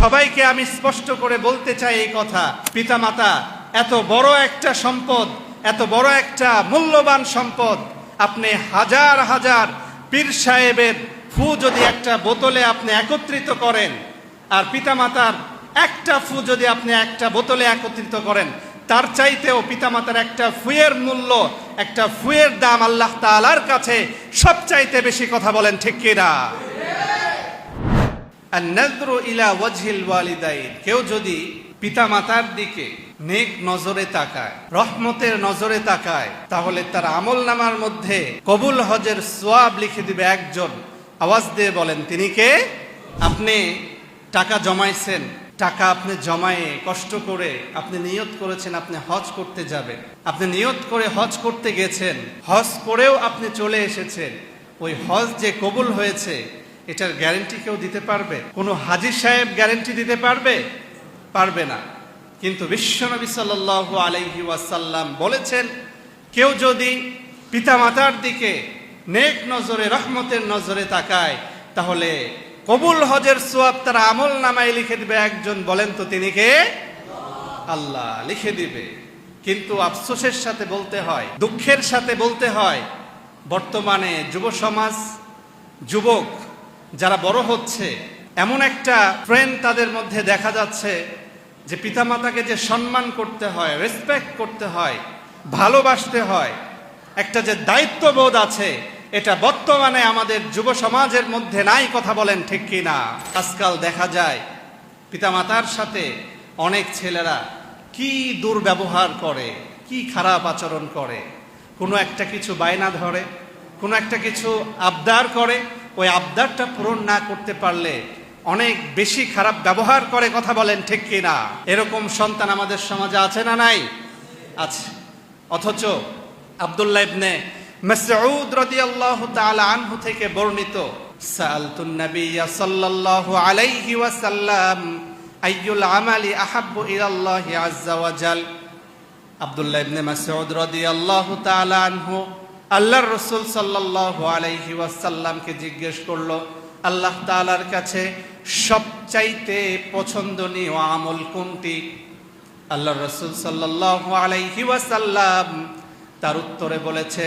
সবাইকে আমি স্পষ্ট করে বলতে চাই এই কথা, পিতামাতা এত বড় একটা সম্পদ, এত বড় একটা মূল্যবান সম্পদ। আপনি হাজার হাজার পীর সাহেবের ফু যদি একটা বোতলে আপনি একত্রিত করেন, আর পিতামাতার একটা ফু যদি আপনি একটা বোতলে একত্রিত করেন, তার চাইতেও পিতামাতার একটা ফুয়ের মূল্য, একটা ফুয়ের দাম আল্লাহ তাআলার কাছে সবচাইতে বেশি। কথা বলেন ঠিক কিনা? আন-নাযরু ইলা ওয়াজহিল ওয়ালিদাইন, কেউ যদি পিতামাতার দিকে নেক নজরে তাকায়, রহমতের নজরে তাকায়, তাহলে তার আমলনামার মধ্যে কবুল হজের সওয়াব লিখে দিবে একজন। আওয়াজ দিয়ে বলেন, তিনি কে? আপনি টাকা জমাইছেন, টাকা আপনি জমায়ে কষ্ট করে আপনি নিয়ত করেছেন আপনি হজ করতে যাবেন, আপনি নিয়ত করে হজ করতে গেছেন, হজ করেও আপনি চলে এসেছেন। ওই হজ যে কবুল হয়েছে এটার গ্যারান্টি কেউ দিতে পারবে? কোনো হাজী সাহেব গ্যারান্টি দিতে পারবে? পারবে না। কিন্তু বিশ্বনবী সাল্লাল্লাহু আলাইহি ওয়াসাল্লাম বলেছেন, কেউ যদি পিতামাতার দিকে নেক নজরে, রহমতের নজরে তাকায়, তাহলে কবুল হজের সওয়াব তার আমল নামায় লিখে দিবে একজন। বলেন তো তিনি কে? আল্লাহ লিখে দিবে। কিন্তু আফসোসের সাথে বলতে হয়, দুঃখের সাথে বলতে হয়, বর্তমানে যুব সমাজ, যুবক যারা বড় হচ্ছে, এমন একটা ট্রেন্ড তাদের মধ্যে দেখা যাচ্ছে যে পিতামাতাকে যে সম্মান করতে হয়, রেসপেক্ট করতে হয়, ভালোবাসতে হয়, একটা যে দায়িত্ববোধ আছে, এটা বর্তমানে আমাদের যুব সমাজের মধ্যে নাই। কথা বলেন ঠিক কিনা? আজকাল দেখা যায় পিতামাতার সাথে অনেক ছেলেরা কি দুর্ব্যবহার করে, কি খারাপ আচরণ করে। কোনো একটা কিছু বায়না ধরে, কোনো একটা কিছু আবদার করে, ওই আবদারটা পূরণ না করতে পারলে অনেক বেশি খারাপ ব্যবহার করে। কথা বলেন ঠিক কিনা? এরকম সন্তান আমাদের সমাজে আছে না নাই? আছে। অথচ আব্দুল্লাহ ইবনে মাসউদ রাদিয়াল্লাহু তাআলা আনহু থেকে বর্ণিত, সাআলতুন নাবিয়্য সাল্লাল্লাহু আলাইহি ওয়াসাল্লাম আইয়ুল আমালি আহাব্বু ইলাল্লাহি আযজা ওয়া জাল। আব্দুল্লাহ ইবনে মাসউদ রাদিয়াল্লাহু তাআলা আনহু আল্লাহর রাসূল সাল্লাল্লাহু আলাইহি ওয়াসাল্লামকে জিজ্ঞেস করলো, আল্লাহ তাআলার কাছে সবচাইতে পছন্দনীয় আমল কোনটি? আল্লাহর রাসূল সাল্লাল্লাহু আলাইহি ওয়াসাল্লাম তার উত্তরে বলেছে,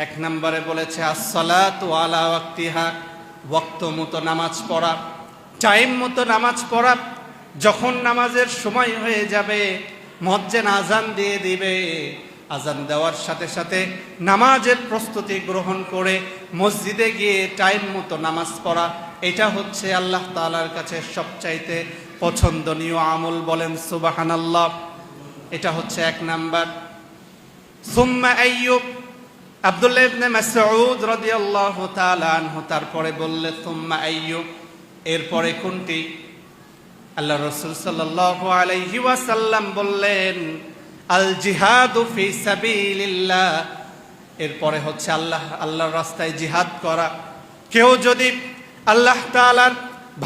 এক নম্বরে বলেছে as-সালাতু আলা ওয়াক্তিহা, ওয়াক্ত মতো নামাজ পড়া, টাইম মতো নামাজ পড়া। যখন নামাজের সময় হয়ে যাবে, মুয়াজ্জিন আযান দিয়ে দিবে, আযান দেওয়ার সাথে সাথে নামাজের প্রস্তুতি গ্রহণ করে মসজিদে গিয়ে টাইম মতো নামাজ পড়া, এটা হচ্ছে আল্লাহ তাআলার কাছে সবচাইতে পছন্দনীয় আমল। বলেন সুবহানাল্লাহ। এটা হচ্ছে এক নাম্বার। সুম্মা আইয়ুব, আব্দুল্লাহ ইবনে মাসউদ রাদিয়াল্লাহু তাআলা আনহু তারপরে বললেন সুম্মা আইয়ুব, এরপরে কোনটি? আল্লাহ রাসূল সাল্লাল্লাহু আলাইহি ওয়াসাল্লাম বললেন আল জিহাদু ফি সাবিলিল্লাহ, এরপরে হচ্ছে আল্লাহর রাস্তায় জিহাদ করা। কেউ যদি আল্লাহ তাআলার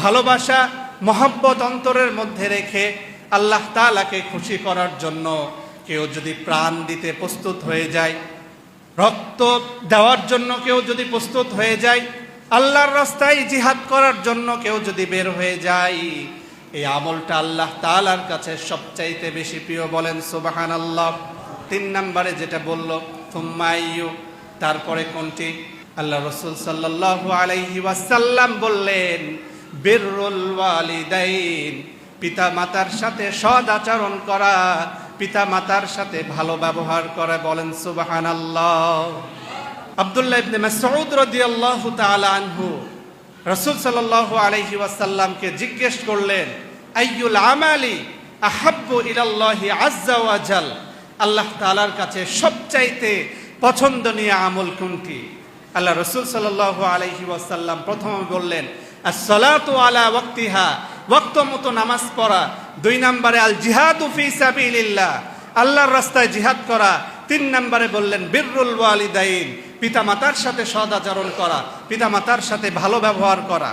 ভালোবাসা, মহব্বত অন্তরের মধ্যে রেখে আল্লাহ তাআলাকে খুশি করার জন্য কেউ যদি প্রাণ দিতে প্রস্তুত হয়ে যায়, রক্ত দেওয়ার জন্য কেউ যদি প্রস্তুত হয়ে যায়, আল্লাহর রাস্তায় জিহাদ করার জন্য কেউ যদি বের হয়ে যায়, এই আমলটা আল্লাহ তাআলার কাছে সবচাইতে বেশি প্রিয়। বলেন সুবহানাল্লাহ। তিন নম্বরে যেটা বলল সুম্মা আইয়ু, তারপরে কোনটি? আল্লাহ রাসূল সাল্লাল্লাহু আলাইহি ওয়াসাল্লাম বললেন বিররুল ওয়ালিদাইন, পিতা মাতার সাথে সৎ আচরণ করা, পিতা মাতার সাথে ভালো ব্যবহার করা। বলেন সুবহানাল্লাহ। আব্দুল্লাহ ইবনে মাসউদ রাদিয়াল্লাহু তাআলা আনহু রাসূল সাল্লাল্লাহু আলাইহি ওয়াসাল্লামকে জিজ্ঞেস করলেন আইয়ুল আমালি আহাব্বু ইলাল্লাহি আযজা ওয়া জাল, আল্লাহ তাআলার কাছে সবচাইতে পছন্দনীয় আমল কোনটি? আল্লাহ রাসূল সাল্লাল্লাহু আলাইহি ওয়াসাল্লাম প্রথমে বললেন as-সালাতু আলা ওয়াক্তিহা, ওয়াক্ত মতো নামাজ পড়া। দুই নম্বরে আল জিহাদু ফি সাবিলিল্লাহ, আল্লাহর রাস্তায় জিহাদ করা। তিন নম্বরে বললেন বিররুল ওয়ালিদাইন, পিতা মাতার সাথে সৎ আচরণ করা, পিতা মাতার সাথে ভালো ব্যবহার করা।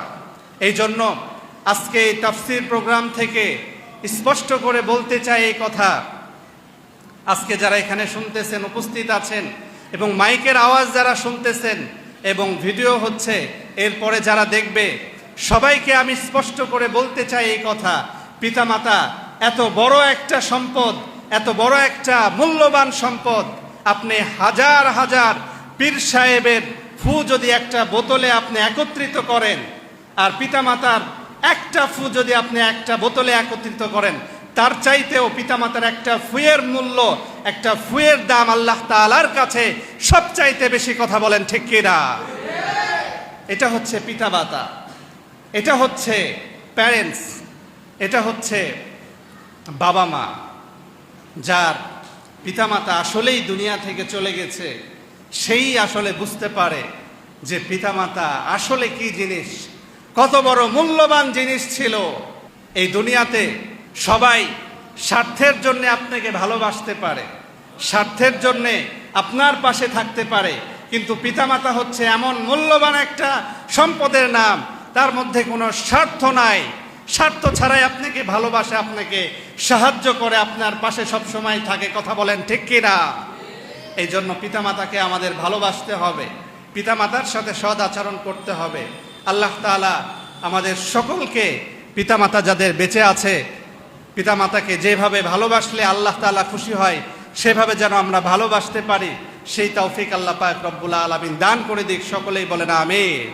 এই জন্য আজকে এই তাফসীর প্রোগ্রাম থেকে স্পষ্ট করে বলতে চাই এই কথা, আজকে যারা এখানে শুনতেছেন, উপস্থিত আছেন, এবং মাইকের আওয়াজ যারা শুনতেছেন এবং ভিডিও হচ্ছে, এরপরে যারা দেখবে, সবাইকে আমি স্পষ্ট করে বলতে চাই এই কথা, পিতামাতা এত বড় একটা সম্পদ, এত বড় একটা মূল্যবান সম্পদ। আপনি হাজার হাজার পীর সাহেবের ফু যদি একটা বোতলে আপনি একত্রিত করেন, আর পিতামাতার একটা ফু যদি আপনি একটা বোতলে একত্রিত করেন, তার চাইতেও পিতামাতার একটা ফুয়ের মূল্য, একটা ফুয়ের দাম আল্লাহ তাআলার কাছে সবচাইতে বেশি। কথা বলেন ঠিক কিনা? এটা হচ্ছে পিতামাতা, এটা হচ্ছে প্যারেন্টস, এটা হচ্ছে বাবা মা। যার পিতামাতা আসলেই দুনিয়া থেকে চলে গেছে, সেই আসলে বুঝতে পারে যে পিতামাতা আসলে কি জিনিস, কত বড় মূল্যবান জিনিস ছিল। এই দুনিয়াতে সবাই স্বার্থের জন্য আপনাকে ভালোবাসতে পারে, স্বার্থের জন্য আপনার পাশে থাকতে পারে, কিন্তু পিতামাতা হচ্ছে এমন মূল্যবান একটা সম্পদের নাম, তার মধ্যে কোনো স্বার্থ নাই। স্বার্থ ছাড়াই আপনাকে ভালোবাসে, আপনাকে সাহায্য করে, আপনার পাশে সব সময় থাকে। কথা বলেন ঠিক কিনা? এই জন্য পিতামাতাকে আমাদের ভালোবাসতে হবে, পিতামাতার সাথে সৎ আচরণ করতে হবে। আল্লাহ তাআলা আমাদের সকলকে, পিতামাতা যাদের বেঁচে আছে, পিতামাতাকে যেভাবে ভালোবাসলে আল্লাহ তাআলা খুশি হয় সেভাবে যেন আমরা ভালোবাসতে পারি, সেই তৌফিক আল্লাহ পাক রব্বুল আলামিন দান করে দিক। সকলেই বলেন আমিন।